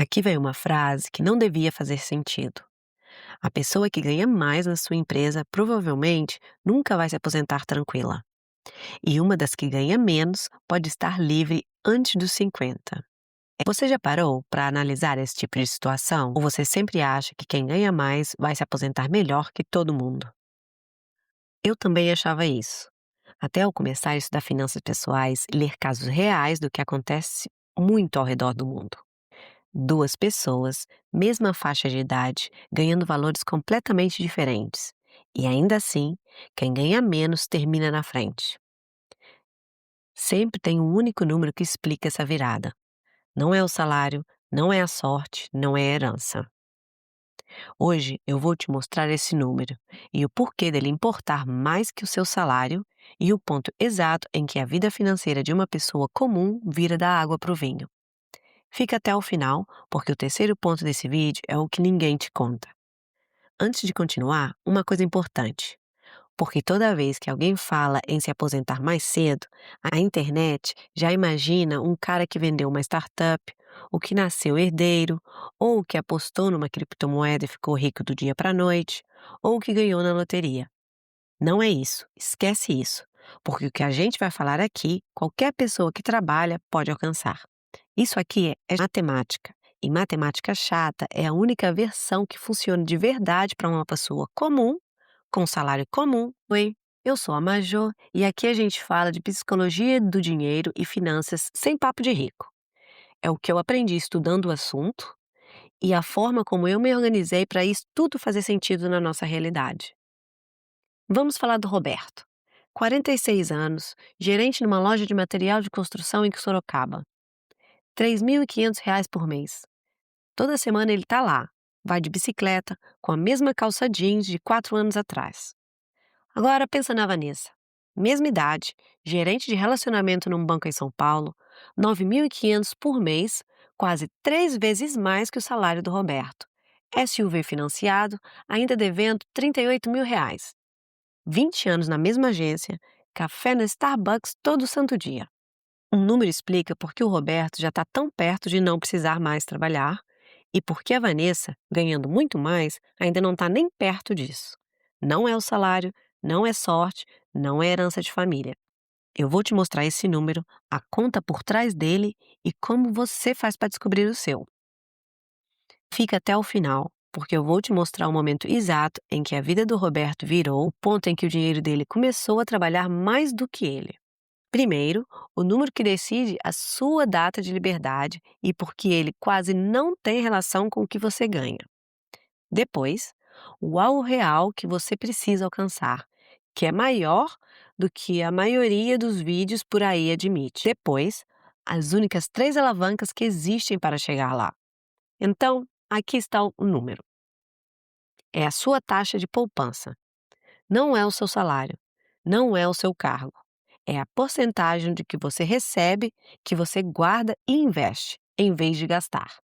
Aqui vem uma frase que não devia fazer sentido. A pessoa que ganha mais na sua empresa provavelmente nunca vai se aposentar tranquila. E uma das que ganha menos pode estar livre antes dos 50. Você já parou para analisar esse tipo de situação? Ou você sempre acha que quem ganha mais vai se aposentar melhor que todo mundo? Eu também achava isso. Até eu começar a estudar finanças pessoais e ler casos reais do que acontece muito ao redor do mundo. Duas pessoas, mesma faixa de idade, ganhando valores completamente diferentes. E ainda assim, quem ganha menos termina na frente. Sempre tem um único número que explica essa virada. Não é o salário, não é a sorte, não é a herança. Hoje eu vou te mostrar esse número e o porquê dele importar mais que o seu salário e o ponto exato em que a vida financeira de uma pessoa comum vira da água para o vinho. Fica até o final, porque o terceiro ponto desse vídeo é o que ninguém te conta. Antes de continuar, uma coisa importante. Porque toda vez que alguém fala em se aposentar mais cedo, a internet já imagina um cara que vendeu uma startup, o que nasceu herdeiro, ou o que apostou numa criptomoeda e ficou rico do dia para a noite, ou o que ganhou na loteria. Não é isso, esquece isso. Porque o que a gente vai falar aqui, qualquer pessoa que trabalha pode alcançar. Isso aqui é matemática. E matemática chata é a única versão que funciona de verdade para uma pessoa comum, com salário comum. Oi, eu sou a Major e aqui a gente fala de psicologia do dinheiro e finanças sem papo de rico. É o que eu aprendi estudando o assunto e a forma como eu me organizei para isso tudo fazer sentido na nossa realidade. Vamos falar do Roberto. 46 anos, gerente numa loja de material de construção em Sorocaba. R$ 3.500 por mês. Toda semana ele tá lá, vai de bicicleta, com a mesma calça jeans de 4 anos atrás. Agora pensa na Vanessa. Mesma idade, gerente de relacionamento num banco em São Paulo, 9.500 por mês, quase 3 vezes mais que o salário do Roberto. SUV financiado, ainda devendo R$ 38.000. 20 anos na mesma agência, café na Starbucks todo santo dia. Um número explica por que o Roberto já está tão perto de não precisar mais trabalhar e por que a Vanessa, ganhando muito mais, ainda não está nem perto disso. Não é o salário, não é sorte, não é herança de família. Eu vou te mostrar esse número, a conta por trás dele e como você faz para descobrir o seu. Fica até o final, porque eu vou te mostrar o momento exato em que a vida do Roberto virou o ponto em que o dinheiro dele começou a trabalhar mais do que ele. Primeiro, o número que decide a sua data de liberdade e porque ele quase não tem relação com o que você ganha. Depois, o alvo real que você precisa alcançar, que é maior do que a maioria dos vídeos por aí admite. Depois, as únicas 3 alavancas que existem para chegar lá. Então, aqui está o número. É a sua taxa de poupança. Não é o seu salário, não é o seu cargo. É a porcentagem de que você recebe, que você guarda e investe, em vez de gastar.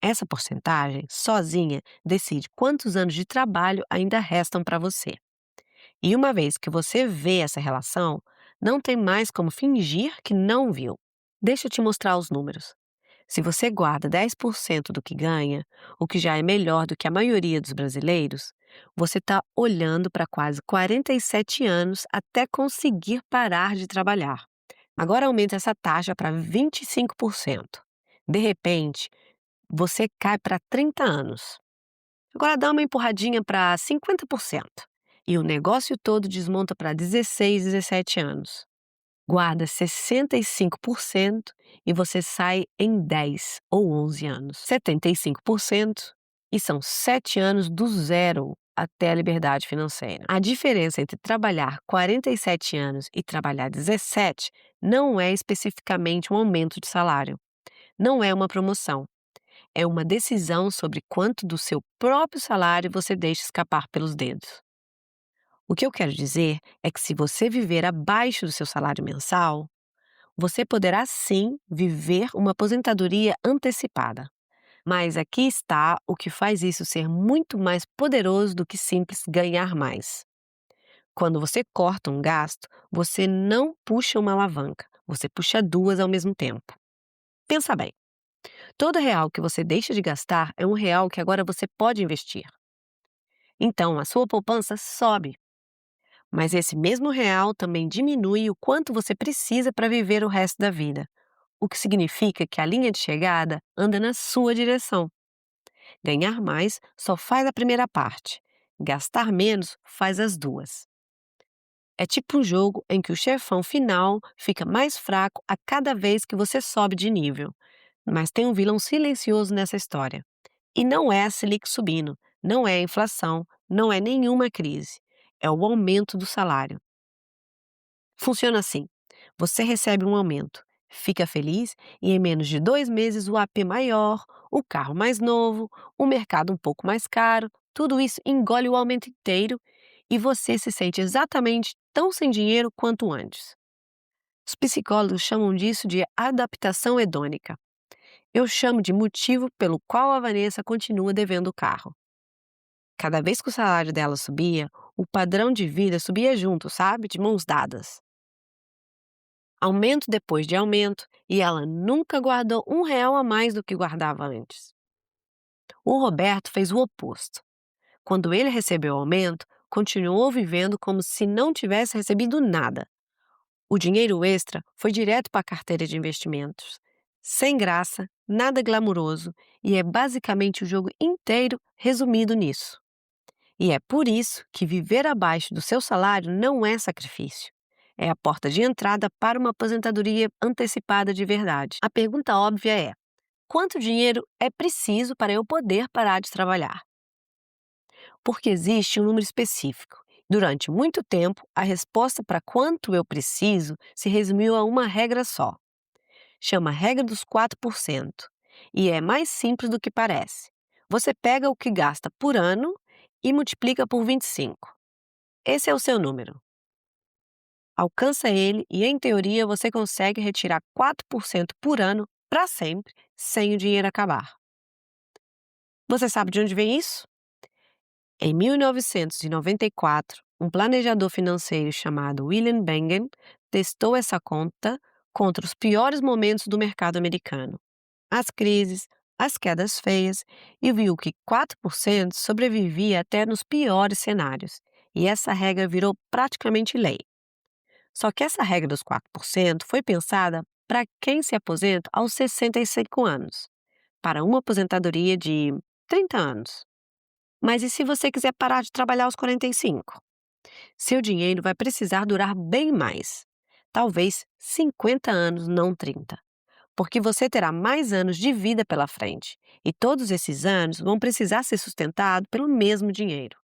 Essa porcentagem, sozinha, decide quantos anos de trabalho ainda restam para você. E uma vez que você vê essa relação, não tem mais como fingir que não viu. Deixa eu te mostrar os números. Se você guarda 10% do que ganha, o que já é melhor do que a maioria dos brasileiros, você está olhando para quase 47 anos até conseguir parar de trabalhar. Agora aumenta essa taxa para 25%. De repente, você cai para 30 anos. Agora dá uma empurradinha para 50%. E o negócio todo desmonta para 16, 17 anos. Guarda 65% e você sai em 10 ou 11 anos. 75% e são 7 anos do zero até a liberdade financeira. A diferença entre trabalhar 47 anos e trabalhar 17 não é especificamente um aumento de salário. Não é uma promoção. É uma decisão sobre quanto do seu próprio salário você deixa escapar pelos dedos. O que eu quero dizer é que se você viver abaixo do seu salário mensal, você poderá sim viver uma aposentadoria antecipada. Mas aqui está o que faz isso ser muito mais poderoso do que simples ganhar mais. Quando você corta um gasto, você não puxa uma alavanca, você puxa duas ao mesmo tempo. Pensa bem, Todo real que você deixa de gastar é um real que agora você pode investir. Então, a sua poupança sobe. Mas esse mesmo real também diminui o quanto você precisa para viver o resto da vida, o que significa que a linha de chegada anda na sua direção. Ganhar mais só faz a primeira parte, gastar menos faz as duas. É tipo um jogo em que o chefão final fica mais fraco a cada vez que você sobe de nível. Mas tem um vilão silencioso nessa história. E não é a Selic subindo, não é a inflação, não é nenhuma crise. É o aumento do salário. Funciona assim: você recebe um aumento, fica feliz e em menos de 2 meses o AP maior, o carro mais novo, o mercado um pouco mais caro, tudo isso engole o aumento inteiro e você se sente exatamente tão sem dinheiro quanto antes. Os psicólogos chamam disso de adaptação hedônica. Eu chamo de motivo pelo qual a Vanessa continua devendo o carro. Cada vez que o salário dela subia, o padrão de vida subia junto, sabe? De mãos dadas. Aumento depois de aumento, e ela nunca guardou um real a mais do que guardava antes. O Roberto fez o oposto. Quando ele recebeu o aumento, continuou vivendo como se não tivesse recebido nada. O dinheiro extra foi direto para a carteira de investimentos. Sem graça, nada glamuroso, e é basicamente o jogo inteiro resumido nisso. E é por isso que viver abaixo do seu salário não é sacrifício. É a porta de entrada para uma aposentadoria antecipada de verdade. A pergunta óbvia é: quanto dinheiro é preciso para eu poder parar de trabalhar? Porque existe um número específico. Durante muito tempo, a resposta para quanto eu preciso se resumiu a uma regra só. Chama regra dos 4%. E é mais simples do que parece. Você pega o que gasta por ano e multiplica por 25. Esse é o seu número. Alcança ele e, em teoria, você consegue retirar 4% por ano para sempre, sem o dinheiro acabar. Você sabe de onde vem isso? Em 1994, um planejador financeiro chamado William Bengen testou essa conta contra os piores momentos do mercado americano, as crises, as quedas feias, e viu que 4% sobrevivia até nos piores cenários, e essa regra virou praticamente lei. Só que essa regra dos 4% foi pensada para quem se aposenta aos 65 anos, para uma aposentadoria de 30 anos. Mas e se você quiser parar de trabalhar aos 45? Seu dinheiro vai precisar durar bem mais. Talvez 50 anos, não 30. Porque você terá mais anos de vida pela frente. E todos esses anos vão precisar ser sustentados pelo mesmo dinheiro.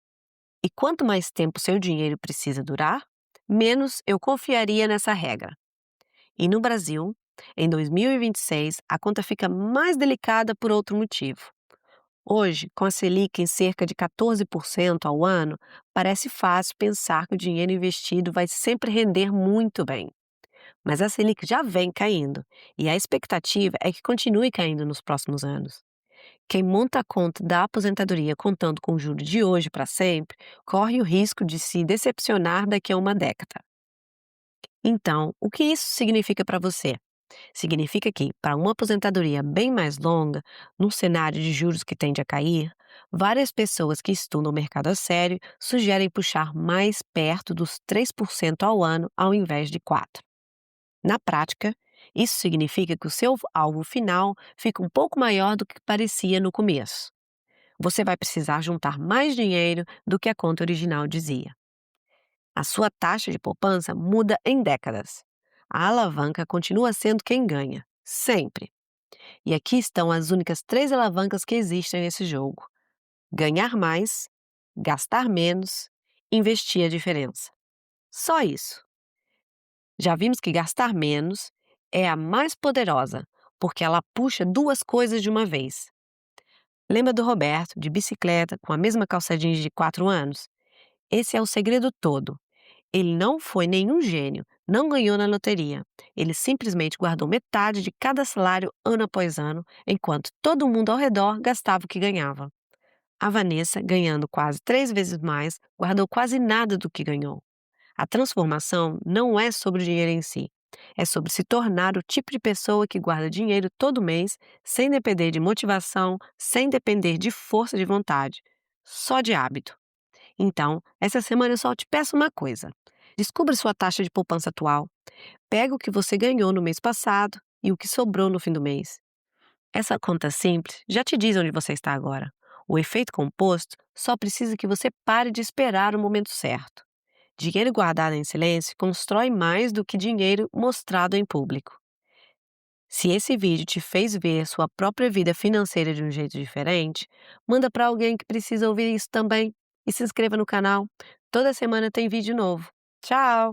E quanto mais tempo seu dinheiro precisa durar, menos eu confiaria nessa regra. E no Brasil, em 2026, a conta fica mais delicada por outro motivo. Hoje, com a Selic em cerca de 14% ao ano, parece fácil pensar que o dinheiro investido vai sempre render muito bem. Mas a Selic já vem caindo, e a expectativa é que continue caindo nos próximos anos. Quem monta a conta da aposentadoria contando com o juro de hoje para sempre, corre o risco de se decepcionar daqui a uma década. Então, o que isso significa para você? Significa que, para uma aposentadoria bem mais longa, num cenário de juros que tende a cair, várias pessoas que estudam o mercado a sério sugerem puxar mais perto dos 3% ao ano ao invés de 4%. Na prática, isso significa que o seu alvo final fica um pouco maior do que parecia no começo. Você vai precisar juntar mais dinheiro do que a conta original dizia. A sua taxa de poupança muda em décadas. A alavanca continua sendo quem ganha, sempre. E aqui estão as únicas 3 alavancas que existem nesse jogo: ganhar mais, gastar menos, investir a diferença. Só isso. Já vimos que gastar menos é a mais poderosa, porque ela puxa 2 coisas de uma vez. Lembra do Roberto, de bicicleta, com a mesma calça jeans de 4 anos? Esse é o segredo todo. Ele não foi nenhum gênio, não ganhou na loteria. Ele simplesmente guardou metade de cada salário ano após ano, enquanto todo mundo ao redor gastava o que ganhava. A Vanessa, ganhando quase 3 vezes mais, guardou quase nada do que ganhou. A transformação não é sobre o dinheiro em si, É sobre se tornar o tipo de pessoa que guarda dinheiro todo mês, sem depender de motivação, sem depender de força de vontade, só de hábito. Então, essa semana eu só te peço uma coisa: descubra sua taxa de poupança atual, pega o que você ganhou no mês passado e o que sobrou no fim do mês. Essa conta simples já te diz onde você está agora. O efeito composto só precisa que você pare de esperar o momento certo. Dinheiro guardado em silêncio constrói mais do que dinheiro mostrado em público. Se esse vídeo te fez ver sua própria vida financeira de um jeito diferente, manda para alguém que precisa ouvir isso também. E se inscreva no canal. Toda semana tem vídeo novo. Tchau!